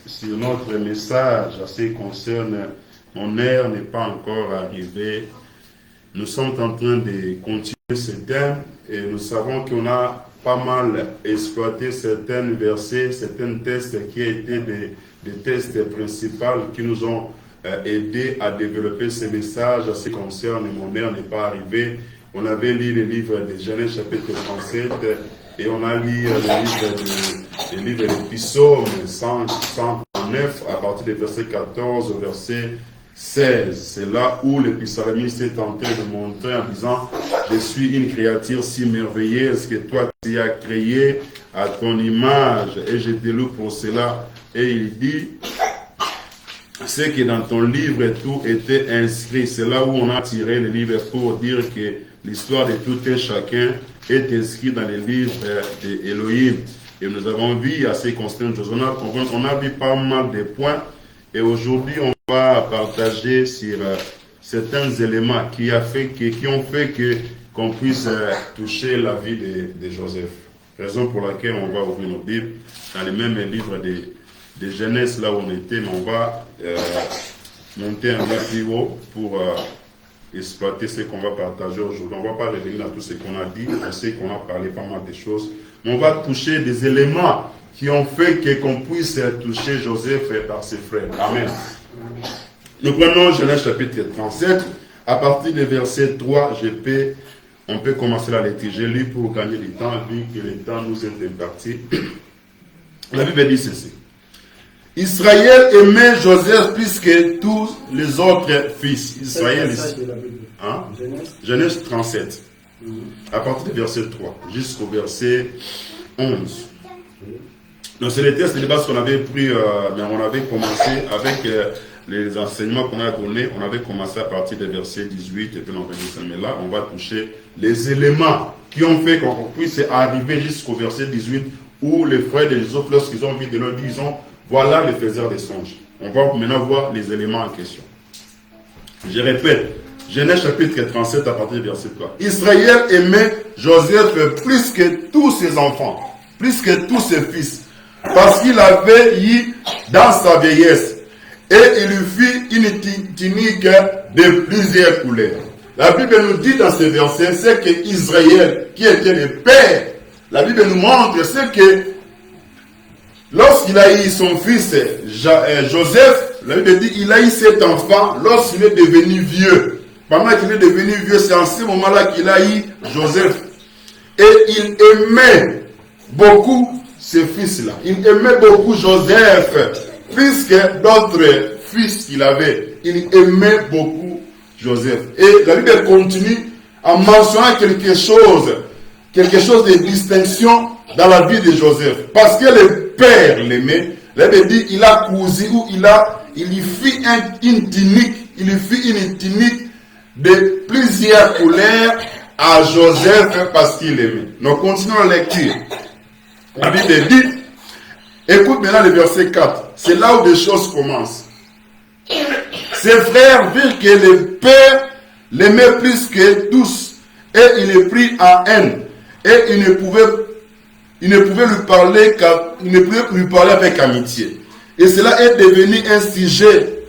sur notre message à ce qui concerne mon heure n'est pas encore arrivée. Nous sommes en train de continuer ce thème et nous savons qu'on a pas mal exploité certains versets, certains tests qui ont été des tests principaux qui nous ont aidés à développer ce message à ce qui concerne mon heure n'est pas arrivée. On avait lu le livre de Genèse chapitre 37 et on a lu le livre des psaumes 139 à partir du verset 14 au verset 16. C'est là où le psalmiste est tenté de montrer en disant « Je suis une créature si merveilleuse que toi tu as créé à ton image et je te loue pour cela. » Et il dit « C'est que dans ton livre tout était inscrit. » C'est là où on a tiré le livre pour dire que l'histoire de tout et chacun est inscrite dans le livre d'Élohim. Et nous avons vu à ces constantes choses. On a vu pas mal de points. Et aujourd'hui, on va partager sur certains éléments qui ont fait qu'on puisse toucher la vie de Joseph. Raison pour laquelle on va ouvrir nos Bibles dans le même livre de Genèse, là où on était, mais on va monter un peu plus haut pour exploiter ce qu'on va partager aujourd'hui. On ne va pas revenir à tout ce qu'on a dit, on sait qu'on a parlé pas mal de choses, mais on va toucher des éléments qui ont fait qu'on puisse toucher Joseph par ses frères. Amen. Nous prenons Genèse chapitre 37, à partir du verset 3, on peut commencer la lecture. J'ai lu pour gagner du temps, vu que le temps nous est imparti. La Bible dit ceci. Israël aimait Joseph plus que tous les autres fils. Israël. Hein? Genèse 37. À partir du verset 3 jusqu'au verset 11. Donc c'est le texte de base qu'on avait pris, mais on avait commencé avec les enseignements qu'on a donnés. On avait commencé à partir du verset 18 et puis on va dire, mais là on va toucher les éléments qui ont fait qu'on puisse arriver jusqu'au verset 18 où les frères de Joseph, lorsqu'ils ont vu de leur disons, voilà les faiseurs des songes. On va maintenant voir les éléments en question. Je répète, Genèse chapitre 37 à partir du verset 3. Israël aimait Joseph plus que tous ses enfants, plus que tous ses fils, parce qu'il avait eu dans sa vieillesse, et il lui fit une tunique de plusieurs couleurs. La Bible nous dit dans ce verset, c'est que Israël, qui était le père, la Bible nous montre, c'est que lorsqu'il a eu son fils Joseph, la Bible dit qu'il a eu cet enfant lorsqu'il est devenu vieux. Pendant qu'il est devenu vieux, c'est en ce moment-là qu'il a eu Joseph. Et il aimait beaucoup ce fils-là. Il aimait beaucoup Joseph, plus que d'autres fils qu'il avait. Il aimait beaucoup Joseph. Et la Bible continue en mentionnant quelque chose de distinction dans la vie de Joseph. Parce que le père l'aimait, la Bible dit il a cousu ou il lui fit une tunique de plusieurs couleurs à Joseph parce qu'il l'aimait. Nous continuons la lecture. La Bible dit, écoute maintenant le verset 4, c'est là où des choses commencent. Ses frères virent que le père l'aimait plus que tous, et il est pris en haine, et il ne pouvait lui parler avec amitié. Et cela est devenu un sujet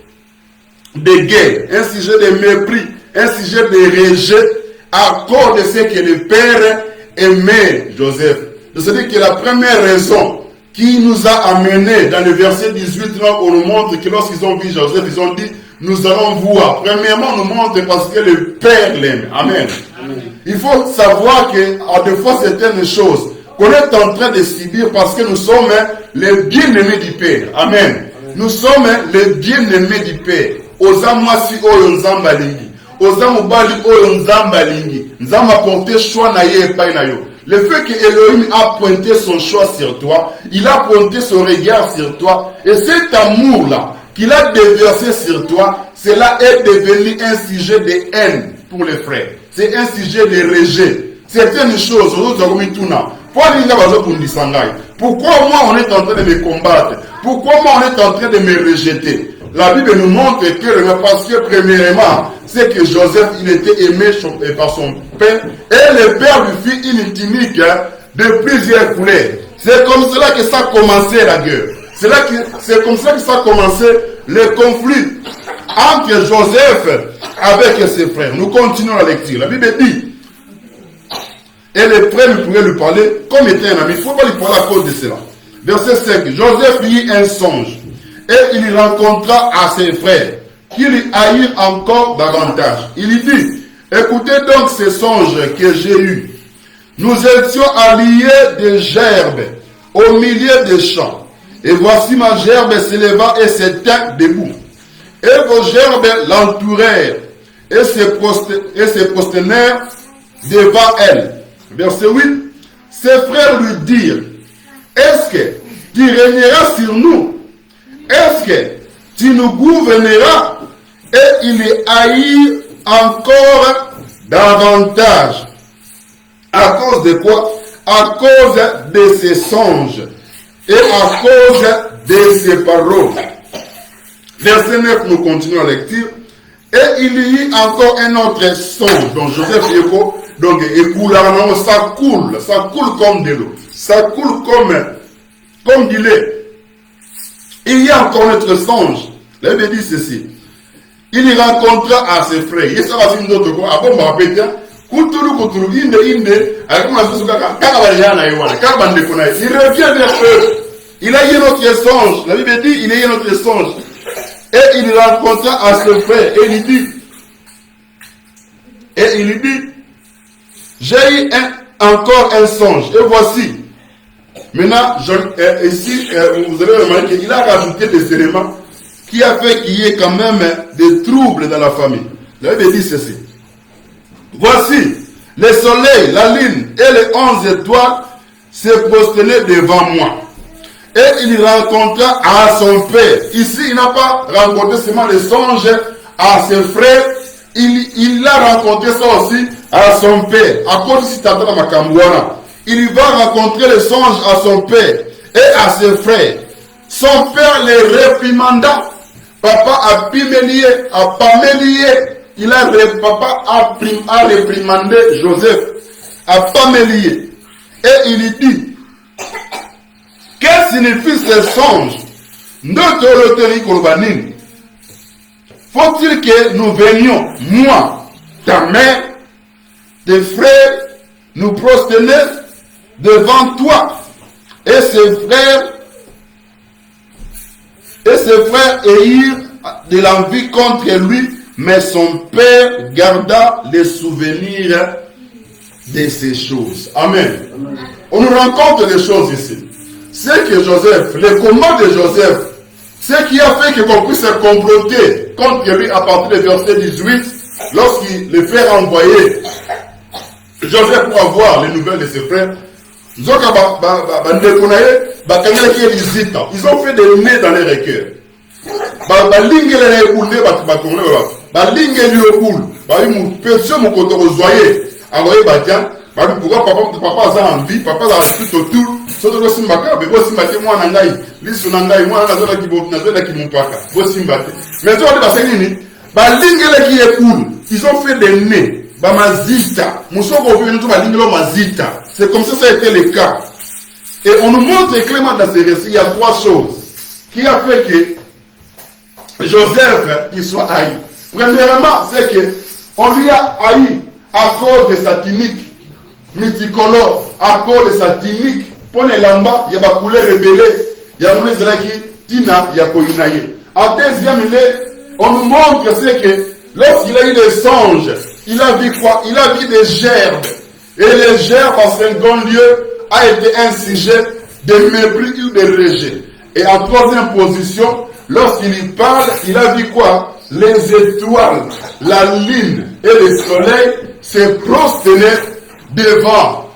de guerre, un sujet de mépris, un sujet de rejet à cause de ce que le père aimait Joseph. C'est-à-dire que la première raison qui nous a amenés dans le verset 18, là, on nous montre que lorsqu'ils ont vu Joseph, ils ont dit, nous allons voir. Premièrement, on nous montre parce que le père l'aime. Amen. Amen. Il faut savoir que, des fois, certaines choses qu'on est en train de subir parce que nous sommes les bien-aimés du Père. Amen. Amen. Nous sommes les bien-aimés du Père. Ozamwasi oyo nzamba lingi. Ozamubali oyo nzamba lingi. Nzamba porté choix na ye epai na yo. Le fait que Elohim a pointé son choix sur toi, il a pointé son regard sur toi, et cet amour-là qu'il a déversé sur toi, cela est devenu un sujet de haine pour les frères. C'est un sujet de rejet. Certaines choses, pourquoi moi on est en train de me combattre? Pourquoi moi on est en train de me rejeter? La Bible nous montre que, parce que premièrement, c'est que Joseph, il était aimé par son père, et le père lui fit une tunique de plusieurs couleurs. C'est comme cela que ça a commencé la guerre. C'est comme ça que ça a commencé le conflit entre Joseph avec ses frères. Nous continuons la lecture. La Bible dit, et les frères pouvaient lui parler comme étant un ami. Il ne faut pas lui parler à cause de cela. Verset 5. Joseph eut un songe et il rencontra à ses frères qui lui haïrent encore davantage. Il lui dit, écoutez donc ces songes que j'ai eus. Nous étions alliés de gerbes au milieu des champs. Et voici ma gerbe s'éleva et se tint debout. Et vos gerbes l'entourèrent et se prosternèrent devant elle. Verset 8. Ses frères lui dirent, est-ce que tu régneras sur nous? Est-ce que tu nous gouverneras? Et il les haït encore davantage. À cause de quoi? À cause de ses songes et à cause de ses paroles. Verset 9, nous continuons la lecture. Et il y eut encore un autre songe. Donc Joseph Yeko, donc ça coule comme de l'eau. Ça coule comme du lait. Il y a encore un autre songe. La Bible dit ceci. Il y rencontra à ses frères. Il s'en va dire d'autres quoi. Ah bon, ma pétia. Kuturu, inde, avec moi, il revient vers eux. Il a eu notre songe. La Bible dit, il a eu notre songe. Et il rencontra à ses frères. Et il dit, j'ai eu encore un songe. Et voici. Maintenant, ici, vous avez remarqué qu'il a rajouté des éléments qui a fait qu'il y ait quand même des troubles dans la famille. La Bible dit ceci. Voici, le soleil, la lune et les 11 étoiles se prosternaient devant moi. Et il rencontra à son père. Ici, il n'a pas rencontré seulement les songes à ses frères. Il a rencontré ça aussi à son père. À cause de Makambuana. Il va rencontrer les songes à son père et à ses frères. Son père les réprimanda. Papa a pimelié, a pamelié. Papa a réprimandé Joseph, a pamelié. Et il lui dit, qu'est-ce que signifie ce songe? Faut-il que nous venions, moi, ta mère, tes frères, nous prosterner devant toi? Et ses frères ayirent de l'envie contre lui, mais son père garda les souvenirs de ces choses. Amen. Amen. On nous rencontre des choses ici. C'est que Joseph, le combat de Joseph, ce qui a fait qu'on puisse se comploter contre lui à partir du verset 18, lorsqu'il les fait envoyer Joseph pour avoir les nouvelles de ses frères. Ils ont fait des nez dans les requêtes. Pourquoi papa a envie, papa a tout autour, surtout le Simbaka, mais vous Simbate, moi, Nangaï, l'Issunangaï, moi, Nazala qui m'ont pas, vous Simbate. Mais toi, les qui est cool, ils ont fait des nez, Bamazita, Moussoko veut nous faire Mazita. C'est comme ça, ça a été le cas. Et on nous montre clairement dans ces récits, il y a trois choses qui a fait que Joseph, il soit haï. Premièrement, c'est que on lui a haï à cause de sa tunique multicolore, à cause de sa tunique. Pour les lambas, il y a des couleurs rebellées. Il y a des gens qui tina, il y a Koinaye. En deuxième, on nous montre c'est que lorsqu'il a eu des songes, il a vu quoi? Il a vu des gerbes. Et les gerbes, en second lieu, a été un sujet de mépris ou de rejet. Et en troisième position, lorsqu'il y parle, il a vu quoi? Les étoiles, la lune et le soleil se prosternaient devant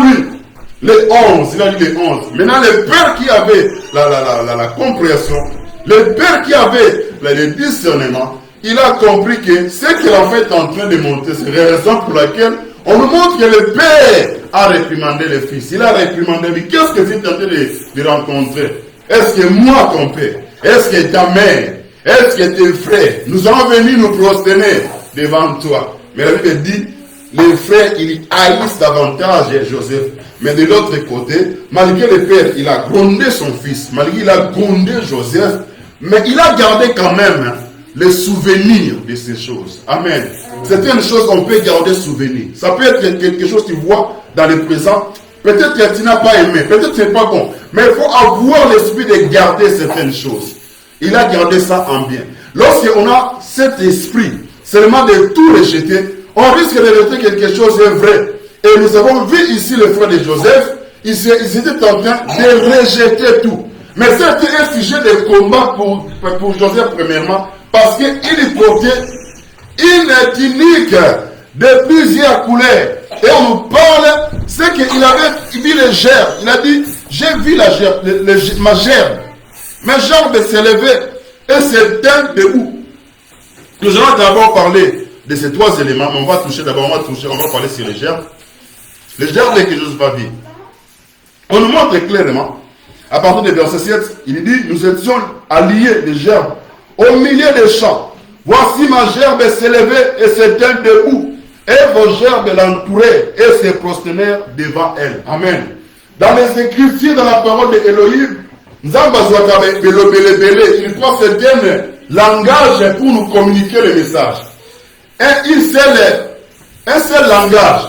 lui. Les 11, il a dit les 11. Maintenant, le père qui avait la compréhension, le père qui avait le discernement, il a compris que ce qu'il a fait en train de monter, c'est la raison pour laquelle on nous montre que le père a réprimandé le fils. Il a réprimandé, mais qu'est-ce que tu es tenté de rencontrer? Est-ce que moi, ton père, est-ce que ta mère, est-ce que tes frères, nous allons venir nous prosterner devant toi? Mais la Bible dit, les frères, ils haïssent davantage Joseph. Mais de l'autre côté, malgré le père, il a grondé son fils, malgré il a grondé Joseph, mais il a gardé quand même les souvenirs de ces choses. Amen. Certaines choses, on peut garder souvenir. Ça peut être quelque chose que tu vois dans le présent. Peut-être que tu n'as pas aimé, peut-être que ce n'est pas bon. Mais il faut avoir l'esprit de garder certaines choses. Il a gardé ça en bien. Lorsqu'on a cet esprit, seulement de tout rejeter, on risque de rejeter quelque chose de vrai. Et nous avons vu ici le frère de Joseph, ils étaient en train de rejeter tout. Mais c'était un sujet de combat pour Joseph premièrement, parce qu'il portait une tunique de plusieurs couleurs. Et on nous parle, c'est qu'il avait vu les gerbes. Il a dit, j'ai vu la gerbe, ma gerbe. Ma gerbe s'est levée et s'est teinte debout. Nous allons d'abord parler de ces trois éléments, mais on va parler sur les gerbes. Les gerbes que Joseph a vu. On nous montre clairement, à partir du verset 7, il dit, nous étions alliés des gerbes au milieu des champs. Voici ma gerbe s'est levée et s'est teinte debout. Et vos gerbes l'entouraient et se prosternèrent devant elle. Amen. Dans les Écritures, dans la parole d'Élohim, il prend certains langages pour nous communiquer le message. Un seul langage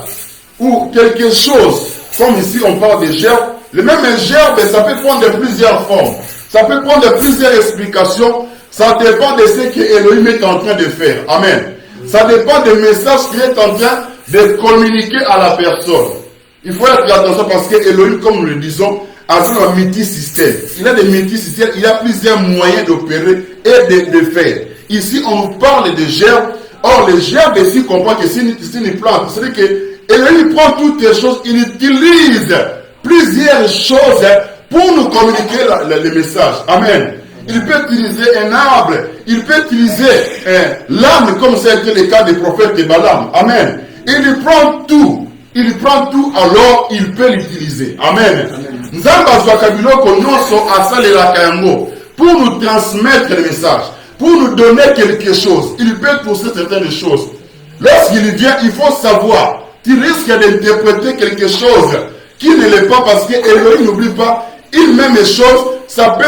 ou quelque chose, comme ici on parle de gerbe, le même gerbe, ça peut prendre plusieurs formes, ça peut prendre plusieurs explications, ça dépend de ce que Elohim est en train de faire. Amen. Ça dépend du message qu'il est en train de communiquer à la personne. Il faut être attention parce que Elohim, comme nous le disons, a un multisystème. Il a des multisystèmes, il a plusieurs moyens d'opérer et de faire. Ici, on nous parle de gerbes. Or, les gerbes ici comprend que c'est une plante. C'est-à-dire que Elohim prend toutes les choses, il utilise plusieurs choses pour nous communiquer le message. Amen. Il peut utiliser un arbre, il peut utiliser l'âme, comme c'était le cas du prophète de Balaam. Amen. Il prend tout, alors il peut l'utiliser. Amen. Pour nous transmettre le message, pour nous donner quelque chose, il peut pousser certaines choses. Lorsqu'il vient, il faut savoir, tu risques d'interpréter quelque chose qui ne l'est pas parce que Elohim n'oublie pas, il met les choses, ça peut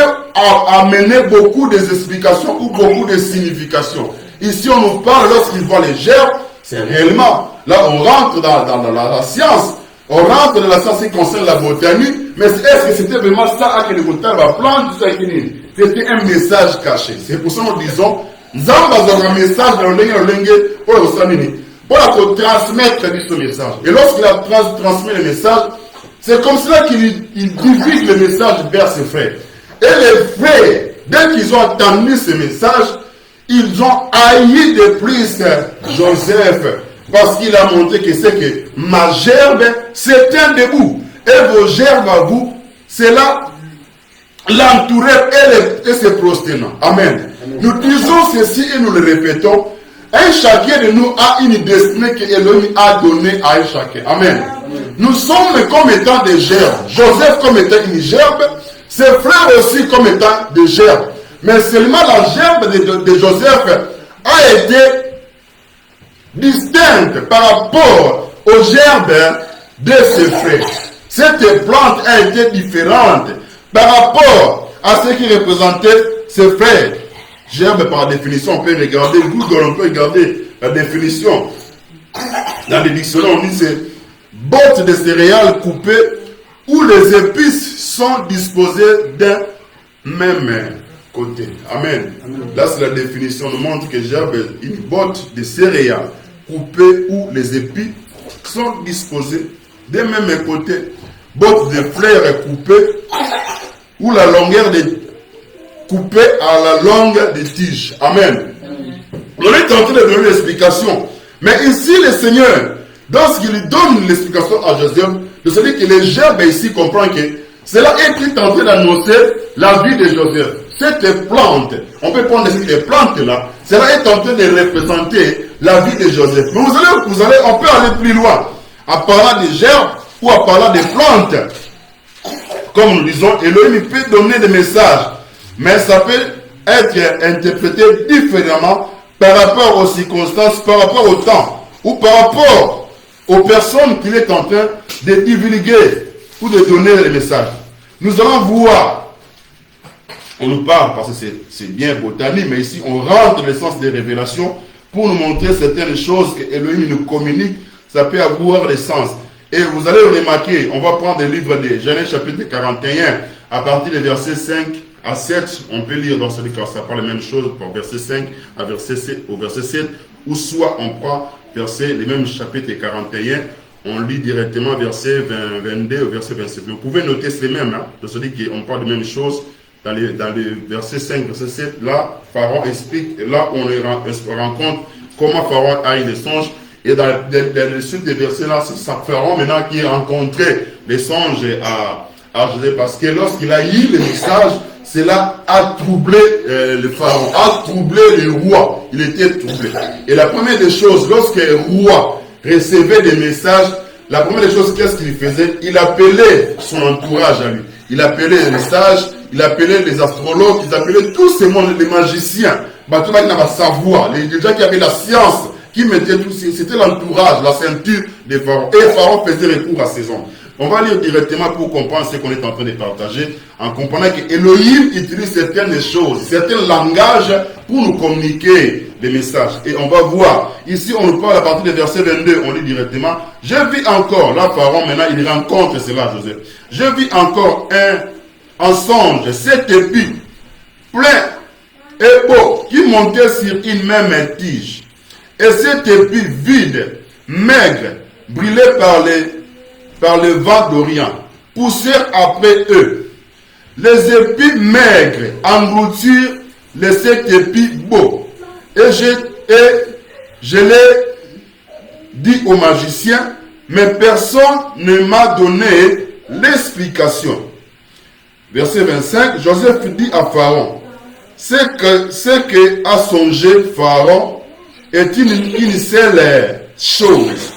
amener beaucoup d'explications ou beaucoup de significations. Ici, on nous parle, lorsqu'il voit les gerbes, c'est réellement, là, on rentre dans la science, on rentre dans la science qui concerne la botanique, mais est-ce que c'était vraiment ça que le botanisme va prendre? C'était un message caché. C'est pour ça que nous disons, nous avons un message pour transmettre ce message. Et lorsqu'il a transmis le message, c'est comme cela qu'il divise le message vers ses frères. Et les frères, dès qu'ils ont entendu ce message, ils ont haï de plus Joseph, parce qu'il a montré que c'est que ma gerbe s'éteint debout, et vos gerbes à vous, c'est là l'entourer et se prosternant. Amen. Nous disons ceci et nous le répétons. Un chacun de nous a une destinée que Elohim a donnée à un chacun. Amen. Nous sommes comme étant des gerbes. Joseph comme étant une gerbe, ses frères aussi comme étant des gerbes. Mais seulement la gerbe de Joseph a été distincte par rapport aux gerbes de ses frères. Cette plante a été différente par rapport à ce qui représentait ses frères. Gerbe par définition, on peut regarder Google, on peut regarder la définition. Dans les dictionnaires, on dit c'est bottes de céréales coupées où les épices sont disposées d'un même côté. Amen. Là, c'est la définition. On nous montre que gerbe est une botte de céréales coupées où les épices sont disposés d'un même côté. Botte de fleurs coupées où la longueur des coupée à la longue des tiges. Amen. On est en train de donner l'explication. Mais ici, le Seigneur, lorsqu'il donne l'explication à Joseph, de se dire que les gerbes ici comprennent que cela est en train d'annoncer la vie de Joseph. Cette plante, on peut prendre ces plantes-là, cela est en train de représenter la vie de Joseph. Mais on peut aller plus loin, en parlant des gerbes ou en parlant des plantes. Comme nous disons, Elohim peut donner des messages. Mais ça peut être interprété différemment par rapport aux circonstances, par rapport au temps, ou par rapport aux personnes qu'il est en train de divulguer pour te donner le message. Nous allons voir, on nous parle parce que c'est bien botanique, mais ici on rentre dans le sens des révélations pour nous montrer certaines choses que Elohim nous communique, ça peut avoir des sens. Et vous allez remarquer, on va prendre le livre de Genèse chapitre 41, à partir des versets 5 à 7, on peut lire dans celui car ça parle la même chose, pour verset 5 à verset 7, au verset 7, ou soit on prend les mêmes chapitres 41, on lit directement verset 22 au verset 27. Vous pouvez noter c'est les mêmes, hein, de celui qui on parle de même chose. Dans les versets 5, verset 7, là, Pharaon explique, et là on rencontre comment Pharaon a eu les songes. Et dans le suite des versets là, c'est Pharaon maintenant qui a rencontré les songes à Joseph, parce que lorsqu'il a eu le message, cela a troublé le Pharaon, a troublé le roi. Il était troublé. Et la première des choses, lorsque le roi recevait des messages, la première des choses, qu'est-ce qu'il faisait? Il appelait son entourage à lui. Il appelait les sages, il appelait les astrologues, il appelait tous ces mondes, les magiciens. Tout le monde n'avait pas savoir, les gens qui avaient la science, qui mettaient tout, c'était l'entourage, la ceinture des Pharaons. Et Pharaon faisait recours à ces hommes. On va lire directement pour comprendre ce qu'on est en train de partager, en comprenant que Elohim utilise certaines choses, certains langages pour nous communiquer des messages. Et on va voir, ici on nous parle à partir du verset 22, on lit directement, je vis encore, là Pharaon maintenant il rencontre cela Joseph, je vis encore un songe, 7 épis, plein et beau, qui montait sur une même tige. Et cet épi vide, maigre, brûlé par le vent d'Orient, poussèrent après eux. Les épis maigres engloutirent les 7 épis beaux. Et je l'ai dit au magicien, mais personne ne m'a donné l'explication. Verset 25, Joseph dit à Pharaon, ce que a songé Pharaon est une seule chose.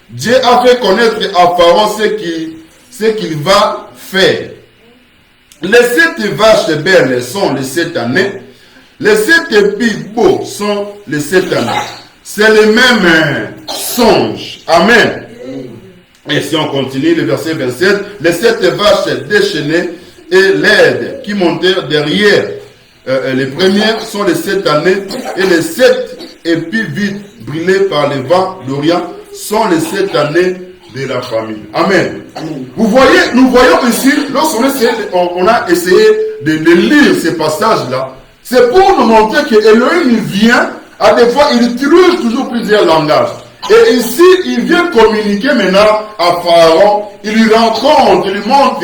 Dieu a fait connaître à Pharaon ce qu'il va faire. Les 7 vaches belles sont les 7 années. Les 7 épis beaux sont les 7 années. C'est le même songe. Amen. Et si on continue, le verset 27, les 7 vaches déchaînées et laides qui montèrent derrière les premières sont les 7 années, et les 7 épis vides brûlés par les vents d'Orient sont les 7 années de la famille. Amen. Vous voyez, nous voyons ici, lorsqu'on a essayé de lire ces passages-là, c'est pour nous montrer que Elohim vient, à des fois, il utilise toujours plusieurs langages. Et ici, il vient communiquer maintenant à Pharaon, il lui rencontre, il lui montre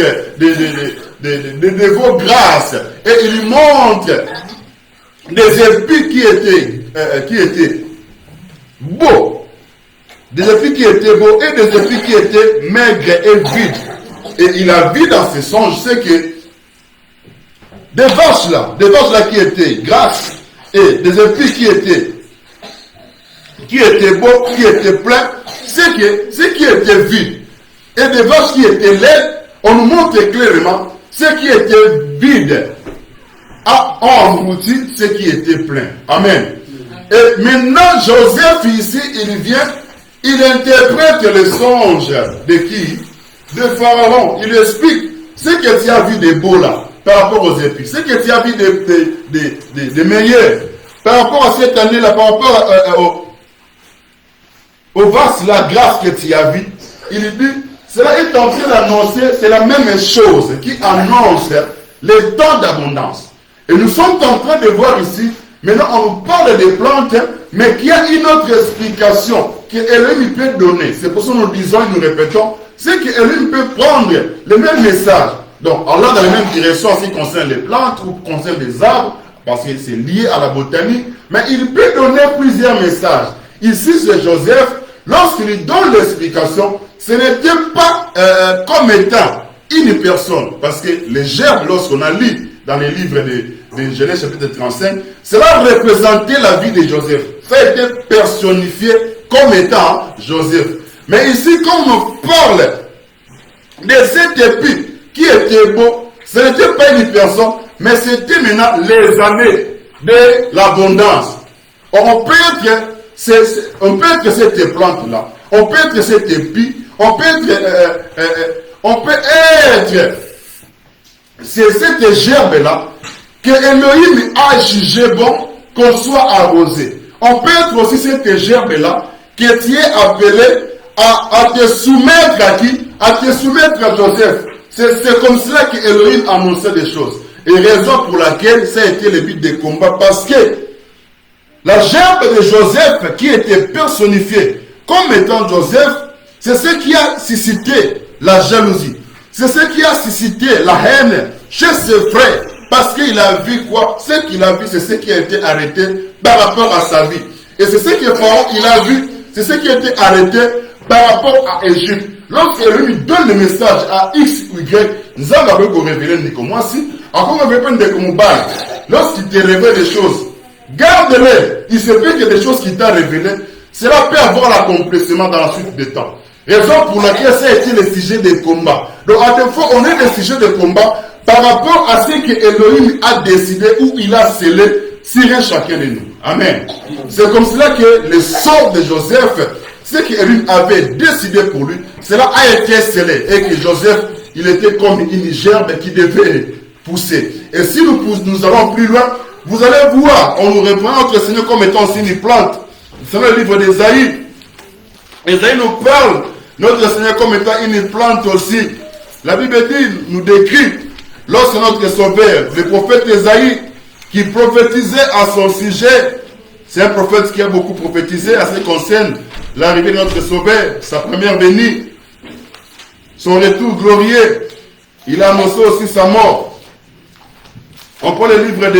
de vos grâces, et il lui montre des épis qui étaient beaux. Des épis qui étaient beaux et des épis qui étaient maigres et vides. Et il a vu dans ses songes, c'est que des vaches là qui étaient grasses et des épis qui étaient beaux, qui étaient pleins, c'est qui était vide. Et des vaches qui étaient laides, on nous montre clairement ce qui était vide a englouti ce qui était plein. Amen. Et maintenant, Joseph ici, il vient, il interprète le songe de qui? De Pharaon. Il explique ce que tu as vu de beau là, par rapport aux épis, ce que tu as vu de meilleur, par rapport à cette année-là, par rapport aux vases, la grâce que tu as vu. Il dit, cela est en train d'annoncer, c'est la même chose qui annonce les temps d'abondance. Et nous sommes en train de voir ici, maintenant on nous parle des plantes, mais qu'il y a une autre explication que Elohim peut donner. C'est pour ça que nous disons et nous répétons, c'est que Elohim peut prendre le même message. Donc, Allah dans la même direction en ce qui concerne les plantes ou concerne les arbres, parce que c'est lié à la botanique, mais il peut donner plusieurs messages. Ici, c'est Joseph, lorsqu'il donne l'explication, ce n'était pas comme étant une personne, parce que les gerbes, lorsqu'on a lu dans les livres de Genèse chapitre 35, cela représentait la vie de Joseph. Ça a été personnifié comme étant Joseph. Mais ici, comme on parle de cet épis qui était beau, ce n'était pas une personne, mais c'était maintenant les années de l'abondance. On peut être cette plante-là, on peut être cet épi, on peut être On peut être, c'est cette gerbe-là que Elohim a jugé bon qu'on soit arrosé. On peut être aussi cette gerbe-là que tu es appelé à te soumettre à qui? À te soumettre à Joseph. C'est comme cela que Elohim annonçait des choses. Et raison pour laquelle ça a été le but des combats. Parce que la gerbe de Joseph qui était personnifiée comme étant Joseph, c'est ce qui a suscité la jalousie. C'est ce qui a suscité la haine chez ses frères. Parce qu'il a vu quoi? Ce qu'il a vu, c'est ce qui a été arrêté par rapport à sa vie. Et c'est ce que Pharaon, il a vu, c'est ce qui a été arrêté par rapport à Égypte. Lorsqu'il lui donne le message à X ou Y, nous avons révélé Nicomoisi, encore lorsqu'il te révèle des choses, garde-les. Il se peut que des choses qu'il t'a révélées, cela peut avoir l'accomplissement dans la suite des temps. Raison pour laquelle ça a été le sujet des combats. Donc à des fois, on est le sujet des combats par rapport à ce que Elohim a décidé ou il a scellé sur chacun de nous. Amen. C'est comme cela que le sort de Joseph, ce qu'Elohim avait décidé pour lui, cela a été scellé. Et que Joseph, il était comme une gerbe qui devait pousser. Et si nous allons plus loin, vous allez voir, on nous reprend notre Seigneur comme étant aussi une plante. C'est le livre d'Ésaïe. Ésaïe nous parle, notre Seigneur comme étant une plante aussi. La Bible dit, nous décrit, lorsque notre Sauveur, le prophète Ésaïe, qui prophétisait à son sujet, c'est un prophète qui a beaucoup prophétisé à ce qui concerne l'arrivée de notre Sauveur, sa première venue, son retour glorieux. Il a annoncé aussi sa mort. On prend le livre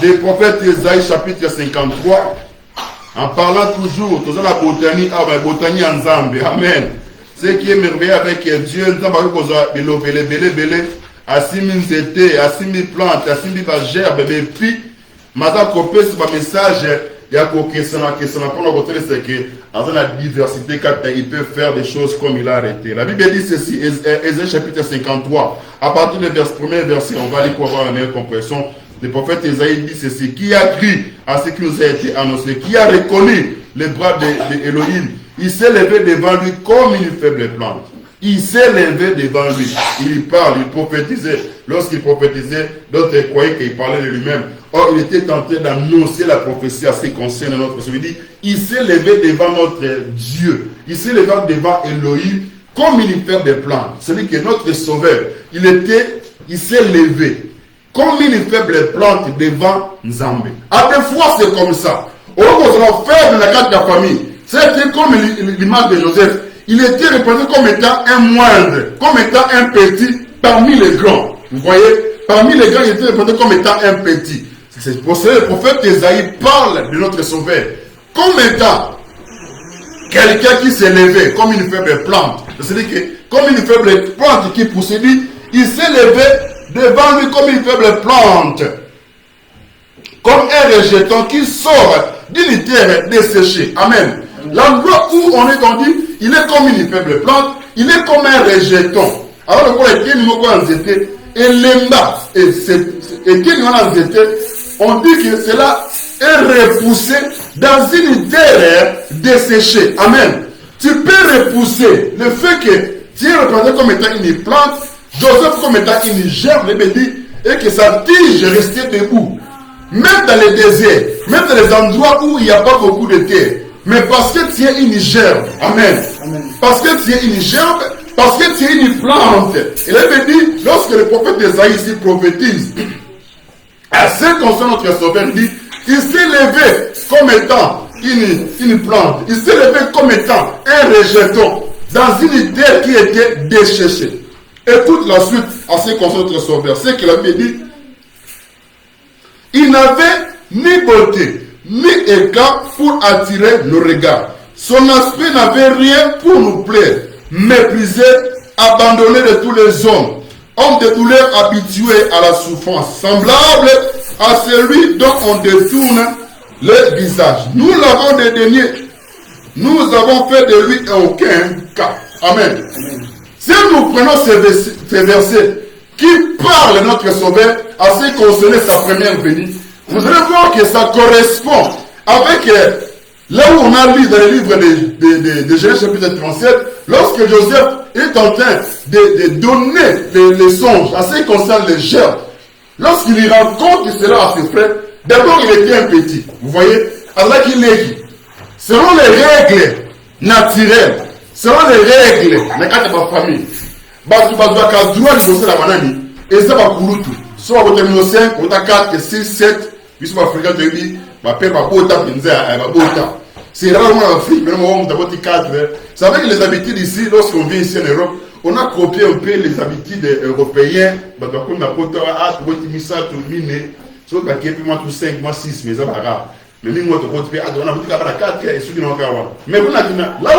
des prophètes Ésaïe, chapitre 53, en parlant toujours, tout ça la botanie, botanie en Zambie. Amen. Ce qui est merveilleux avec Dieu, nous avons belé, asimi nzete, asimi plante, asimi gerbe, et puis, maza kopé sur un message, il y a question pour nous côté c'est que dans la diversité, quand il peut faire des choses comme il a arrêté. La Bible dit ceci, Ésaïe chapitre 53, à partir du premier verset, on va aller pour avoir une meilleure compréhension. Le prophète Ésaïe dit ceci, qui a cru à ce qui nous a été annoncé, qui a reconnu les bras d'Elohim, il s'est levé devant lui comme une faible plante. Il s'est levé devant lui. Il parle, il prophétisait. Lorsqu'il prophétisait, d'autres croyaient qu'il parlait de lui-même. Or, il était en train d'annoncer la prophétie à ce qui concerne notre Sauveur. Il dit, il s'est levé devant notre Dieu. Il s'est levé devant Elohim comme une faible plante. C'est-à-dire que notre Sauveur, il s'est levé comme une faible plante devant Nzambé. À des fois, c'est comme ça. Au lieu qu'on va faire de la carte de la famille, c'était comme l'image de Joseph. Il était représenté comme étant un moindre, comme étant un petit parmi les grands. Vous voyez, parmi les grands, il était représenté comme étant un petit. C'est pour cela que le prophète Ésaïe parle de notre Sauveur comme étant quelqu'un qui s'est levé comme une faible plante. C'est-à-dire que comme une faible plante qui poussait, il s'est levé devant lui comme une faible plante. Comme un rejeton qui sort d'une terre desséchée. Amen. L'endroit où on est tendu, il est comme une faible plante, il est comme un rejeton. Alors, le quoi est et l'emba, on dit que cela est repoussé dans une terre desséchée. Amen. Tu peux repousser le fait que tu es représenté comme étant une plante, Joseph comme étant une gerbe, et que sa tige est restée debout. Même dans les déserts, même dans les endroits où il n'y a pas beaucoup de terre. Mais parce que tu es une gerbe. Amen. Amen. Parce que tu es une gerbe, parce que tu es une plante. Il avait dit, lorsque le prophète Ésaïe ici prophétise, à ce qui concerne notre Sauveur, il dit, il s'est levé comme étant une plante. Il s'est levé comme étant un rejeton dans une terre qui était desséchée. Et toute la suite, à ce qui concerne notre Sauveur, c'est qu'il avait dit, il n'avait ni beauté, ni éclat pour attirer nos regards. Son aspect n'avait rien pour nous plaire. Méprisé, abandonné de tous les hommes. Homme de douleur habitué à la souffrance. Semblable à celui dont on détourne le visage. Nous l'avons dédaigné. Nous avons fait de lui aucun cas. Amen. Amen. Si nous prenons ces versets qui parlent de notre Sauveur à ce qui concernait sa première venue, vous allez voir que ça correspond avec Là où on a lu dans les livres de Genèse chapitre 37, lorsque Joseph est en train de donner les songes à ce qui concerne les gerbes, lorsqu'il y raconte cela à ses frères, d'abord il était un petit. Vous voyez, Allah qui l'est. Selon les règles naturelles, selon les règles de la famille, et ça va courir tout. Soit vous avez 5, vous avez 4, 6, 7, puis vous avez c'est rarement en Afrique, mais on a 4. Vous savez que les habitudes ici, lorsqu'on vient ici en Europe, on a copié un peu les habitudes européennes. On a copié tout 5, moi 6, mais ça va rare. Mais nous, on a copié 4 et ceux qui n'ont qu'à voir. Mais là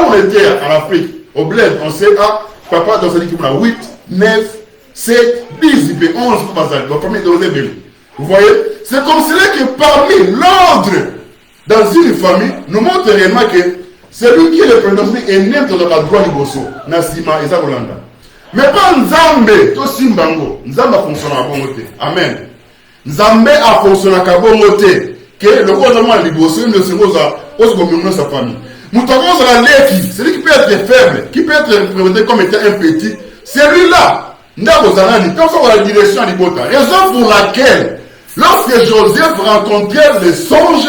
où on était en Afrique, au bled, on sait, ah, papa, dans cette équipe, on a 8, 9, 7, 10, 11, vous voyez, c'est comme cela que parmi l'ordre dans une famille, nous montre réellement que celui qui est le prénom est né dans la droit du bosso, Nassima et Zabolanda. Mais pas Nzambe, to Simbango, Nzambe a fonctionné à bon côté. Amen. Nzambe a fonctionné à bon côté. Que le gouvernement du bosso, il ne se pose à sa famille. Moutagos la leki, celui qui peut être faible, qui peut être représenté comme étant un petit, celui-là, Ndabozanani, quand on va la direction à l'Ibota. Raison pour laquelle, lorsque Joseph rencontrait les songes,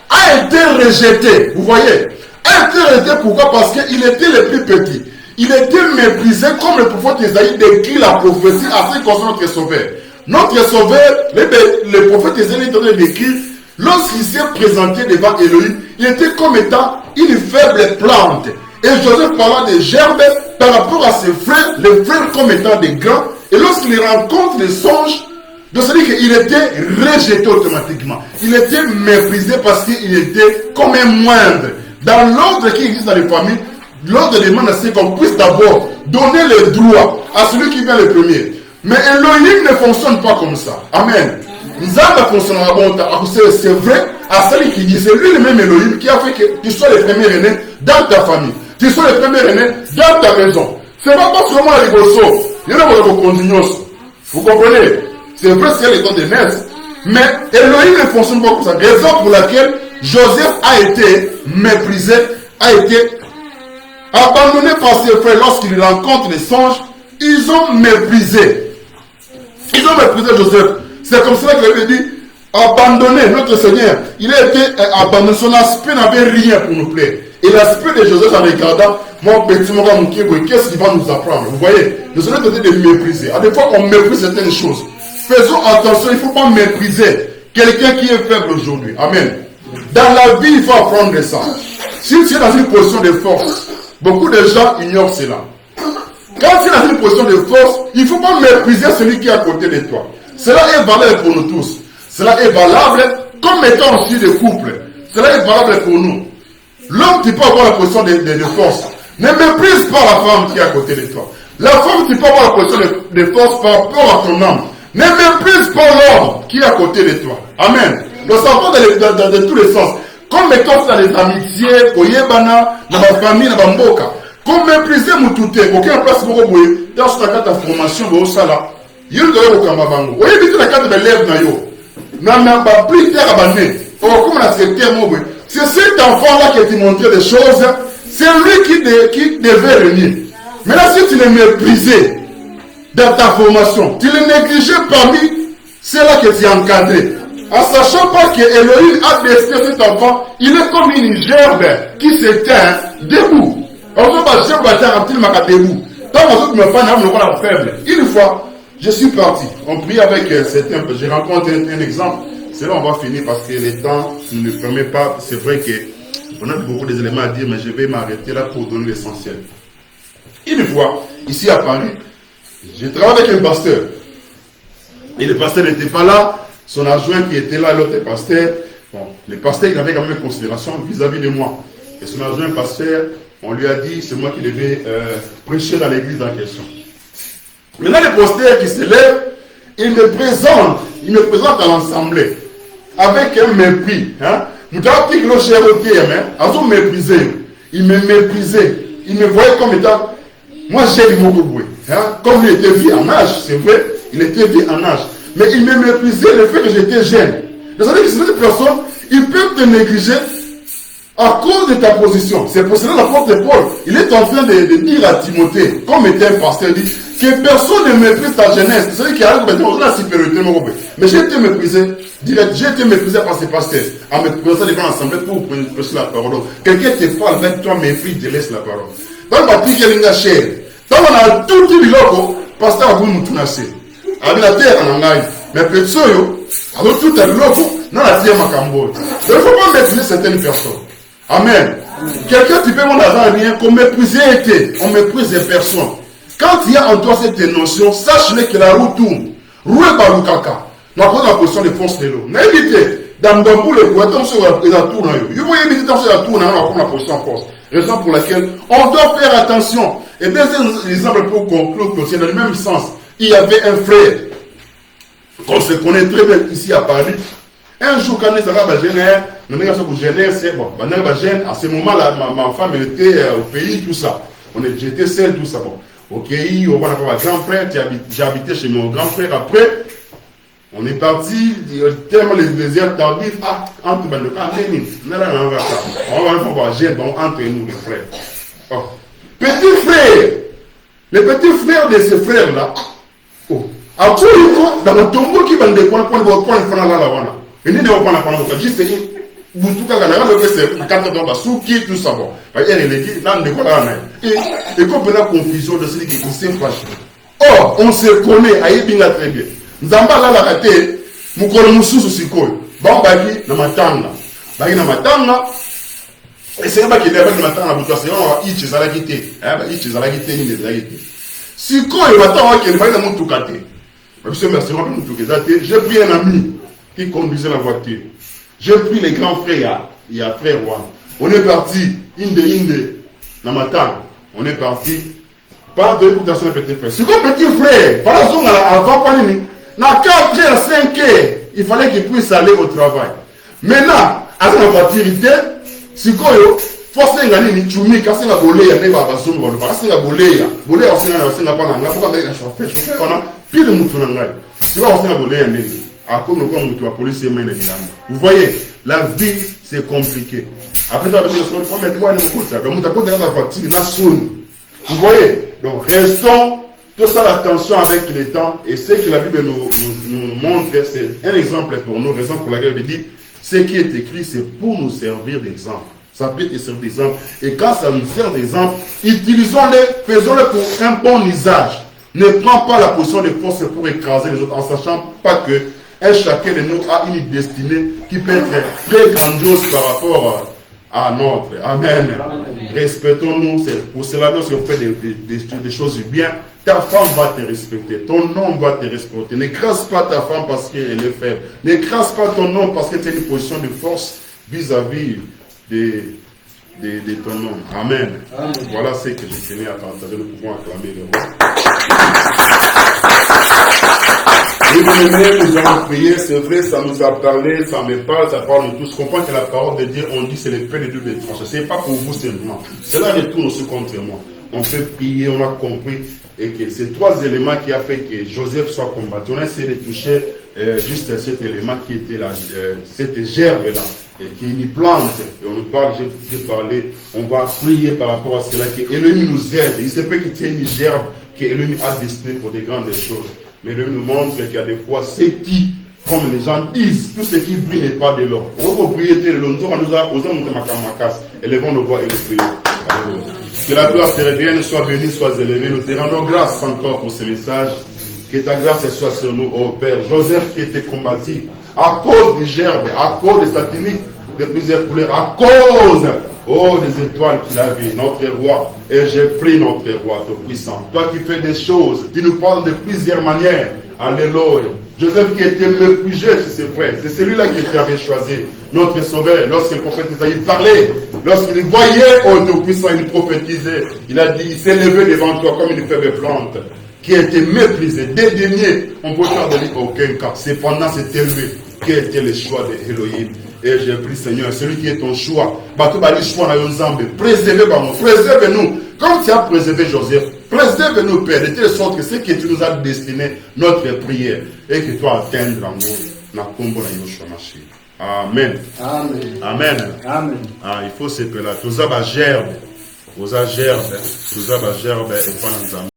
a été rejeté. Vous voyez, a été rejeté pourquoi? Parce qu'il était le plus petit. Il était méprisé comme le prophète Isaïe décrit la prophétie à ce qui concerne notre sauveur. Notre sauveur, le prophète Isaïe est en train d'écrire, lorsqu'il s'est présenté devant Elohim, il était comme étant une faible plante. Et Joseph parla des gerbes par rapport à ses frères, les frères comme étant des grands. Et lorsqu'il rencontre les songes, donc c'est-à-dire qu'il était rejeté automatiquement. Il était méprisé parce qu'il était comme un moindre. Dans l'ordre qui existe dans les familles, l'ordre demande à ce qu'on puisse d'abord donner le droit à celui qui vient le premier. Mais Elohim ne fonctionne pas comme ça. Amen. Nzamba fonctionnera bon, c'est vrai, à celui qui dit, c'est lui le même Elohim qui a fait que tu sois le premier aîné dans ta famille. Tu sois le premier aîné dans ta maison. C'est pas seulement les gossos. Il y en a beaucoup de continuos. Vous comprenez? C'est vrai, c'est les temps de naissance. Mais Elohim ne fonctionne pas comme ça. Raison pour laquelle Joseph a été méprisé, a été abandonné par ses frères lorsqu'il rencontre les songes. Ils ont méprisé. Ils ont méprisé Joseph. C'est comme cela qu'il avait dit, abandonner notre Seigneur. Il a été abandonné. Son aspect n'avait rien pour nous plaire. Et l'aspect de Joseph en regardant, mon petit, mon gars, qu'est-ce qu'il va nous apprendre? Vous voyez, nous sommes tentés de mépriser. À des fois, on méprise certaines choses. Faisons attention, il ne faut pas mépriser quelqu'un qui est faible aujourd'hui. Amen. Dans la vie, il faut apprendre ça. Si tu es dans une position de force, beaucoup de gens ignorent cela. Quand tu es dans une position de force, il ne faut pas mépriser celui qui est à côté de toi. Cela est valable pour nous tous. Cela est valable comme étant aussi de couple. Cela est valable pour nous. L'homme, tu peux avoir la position de force. Ne méprise pas la femme qui est à côté de toi. La femme, tu peux avoir la position de force par rapport à ton homme. Ne méprise pas l'homme qui est à côté de toi. Amen. Nous savons dans tous les sens. Comme étant dans les amitiés, au Yébana, dans la famille, dans la mboka. Comme mépriser Moutouté, aucun place pour vous. Dans ce cas de formation, vous savez, il y a eu Kamabango. Vous voyez, la carte de l'élève, n'a pas pris terre à banner. Comment accepter un mot? C'est cet enfant-là qui a été montré des choses. C'est lui qui devait régner. Mais là, si tu le méprisais dans ta formation, tu le négligeais parmi ceux-là que tu as encadrés. En sachant pas que Elohim a décidé cet enfant, il est comme une gerbe qui s'éteint debout. On ne peut pas gerbe à debout. Tant que je me fais faible. Une fois, je suis parti. On prie avec certains. Je rencontre un exemple. C'est là on va finir parce que le temps ne nous permet pas. C'est vrai qu'on a beaucoup d'éléments à dire, mais je vais m'arrêter là pour donner l'essentiel. Une fois, ici à Paris, je travaille avec un pasteur. Et le pasteur n'était pas là. Son adjoint qui était là, l'autre pasteur. Bon, le pasteur, il avait quand même une considération vis-à-vis de moi. Et son adjoint pasteur, on lui a dit, c'est moi qui devais prêcher dans l'église en question. Maintenant, le pasteur qui se lève, il me présente à l'assemblée. Avec un mépris. Nous avons dit que le cher a méprisé. Il me méprisait. Il me voyait comme étant. Moi, j'ai eu beaucoup de bruit. Comme il était vieux en âge, c'est vrai, il était vieux en âge. Mais il me méprisait le fait que j'étais jeune. C'est-à-dire que cette personne, il peut te négliger À cause de ta position, c'est pour cela l'apôtre Paul, il est en train de dire à Timothée, comme était un pasteur, il dit que personne ne méprise ta jeunesse. C'est-à-dire qu'il y a la supériorité, mais j'ai été méprisé, direct, j'ai été méprisé par ces pasteurs, en me présentant devant l'assemblée pour prêcher la parole. Quelqu'un te parle avec toi, méprise, te laisse la parole. Dans le bâtiment, il y a une chair. Dans on a tout dit le loco, pasteur a voulu nous tourner. Avec la terre en anglais. Mais personne, avec tout le loco, dans la terre ma cambo. Il ne faut pas mépriser certaines personnes. Amen. Quelqu'un qui peut mon argent rien, qu'on méprise on méprise les personnes. Quand il y a en toi cette notion, sache-le que la roue tourne. Roue par le caca. Nous avons la position de force de l'eau. N'évitez, dans le bambou, le poiton sur la tourne. Vous voyez, éviter dans la tourne, on va prendre la position de force. Raison pour laquelle on doit faire attention. Et deuxième exemple pour conclure, que c'est dans le même sens. Il y avait un frère, qu'on se connaît très bien ici à Paris. Un jour, quand nous avons c'est bon. À ce moment-là, ma femme elle était au pays, tout ça. J'étais seul, tout ça. Bon. Ok, on va avoir un grand frère, j'ai habité chez mon grand frère. Après, on est parti, tellement les désirs tardifs, entre nous, on va voir entre nous, les frères. Oh. Petit frère, le petit frère de ce frère-là, après, dans le tombeau qui va nous prendre, et nous devons prendre juste tout ça. Bon. Et comme la confusion de celui qui s'est fâché. Or, on se connaît, Aïbinga très bien. Nzamba la raté, Mukolo Mususu Sikoy. Bon, Baki, Namatanga. Baki Namatanga. Et c'est là qu'il y a des matins à bout de c'est un itch, ça l'a quitté. Itch, ça l'a quitté, il les a quitté. Sikoy, il va t'en qu'il va y avoir tout gâté. J'ai pris un ami qui conduisait la voiture. J'ai pris les grands frères, il y a frère Juan. On est parti, Inde, Namatanga. On est parti. Par de l'écoutation de petit frère. C'est comme petit frère, par exemple, avant Panini, dans 4 heures, 5 heures, il fallait qu'il puisse aller au travail. Maintenant, avec la voiture, si vous avez forcé à aller, tu m'as cassé la bolée, il y a des babassons, il y a des bolées, bolée, on s'est pas là, on a fait chauffeur, on a pile de moutonanga. Tu vas aussi la bolée, à cause de la police, vous voyez, la vie, c'est compliqué. Après, tu vas dire, il faut mettre moi une couche, donc tu as côté de la voiture, il y a sonne. Vous voyez, donc restons tout ça l'attention avec le temps. Et ce que la Bible nous montre, c'est un exemple pour nous, raison pour laquelle elle dit, ce qui est écrit, c'est pour nous servir d'exemple. Ça peut être servir d'exemple. Et quand ça nous sert d'exemple, utilisons-les, faisons-les pour un bon usage. Ne prends pas la position de force pour écraser les autres, en sachant pas que chacun de nous a une destinée qui peut être très grandiose par rapport à notre. Amen. Respectons-nous. Pour cela, lorsqu'on fait des choses bien, ta femme va te respecter. Ton homme va te respecter. N'écrase pas ta femme parce qu'elle est faible. N'écrase pas ton homme parce que tu as une position de force vis-à-vis de ton homme. Amen. Amen. Voilà ce que je tenais à partager. Nous pouvons acclamer le roi. Et nous avons prié, c'est vrai, ça nous a parlé, ça me parle, ça parle de tous. Comprends que la parole de Dieu, on dit c'est le pain de Dieu de tranche. Ce n'est pas pour vous seulement. Cela retourne aussi contre moi. On fait prier, on a compris. Et que ces 3 éléments qui a fait que Joseph soit combattu, on a essayé de toucher juste cet élément qui était là, cette gerbe-là, et qui est une plante. Et on nous parle, j'ai parlé, on va prier par rapport à cela, que Elohim nous aide. Il se peut qu'il y ait une gerbe que Elohim a destinée pour des grandes choses. Mais Elohim nous montre qu'il y a des fois, c'est qui, comme les gens disent, tout ce qui brille n'est pas de l'or. On va prier de l'or, nous allons monter ma casse, élevons nos voix et nous prions. Que la gloire te revienne, sois béni, sois élevé. Nous te rendons grâce encore pour ce message. Que ta grâce soit sur nous, ô Père. Joseph qui était combattu à cause des gerbes, à cause des satellites de plusieurs couleurs, à cause des étoiles qu'il a vues, notre roi. Et j'ai pris notre roi, tout puissant. Toi qui fais des choses, tu nous parles de plusieurs manières. Alléluia. Joseph qui était méprisé chez ses frères, c'est celui-là qui avait choisi, notre sauveur. Lorsque le prophète Isaïe parlait, lorsqu'il voyait au Tout-Puissant, il prophétisait, il a dit, il s'est levé devant toi comme une faible plante, qui a été méprisée, dédaigné. On peut faire de lui aucun cas. Cependant, c'est élevé. Quel était le choix de Elohim? Et j'ai pris, Seigneur, celui qui est ton choix. Préserve-nous. Comme tu as préservé Joseph, préserve-nous, Père, de telle sorte que ce que tu nous as destiné, notre prière, et que tu atteindre en nous, na combo na Yoshua Mashiach. Amen. Amen. Amen. Amen. Ah, il faut se que là, tout ça va gerbe. Tout ça gerbe et pas dans